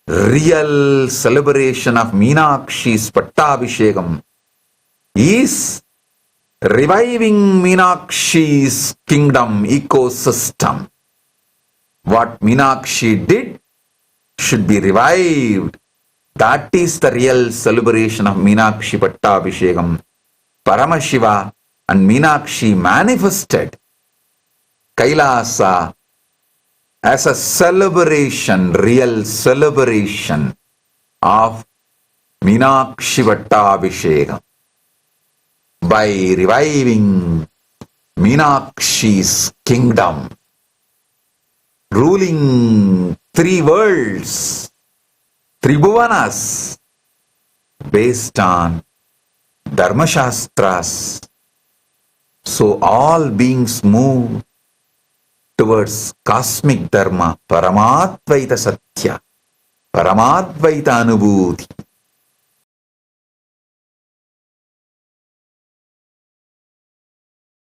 real celebration of Meenakshi's Pattabhishekam is reviving Meenakshi's kingdom ecosystem. What Meenakshi did should be revived. That is the real celebration of Meenakshi Pattabhishekam. Paramashiva and Meenakshi manifested Kailasa as a celebration, real celebration of Meenakshi Pattabhishekam by reviving Meenakshi's kingdom, ruling 3 worlds, Tribhuvanas, based on Dharmashastras. So all beings move towards cosmic dharma, Paramadvaita Satya, Paramadvaita Anubhuti.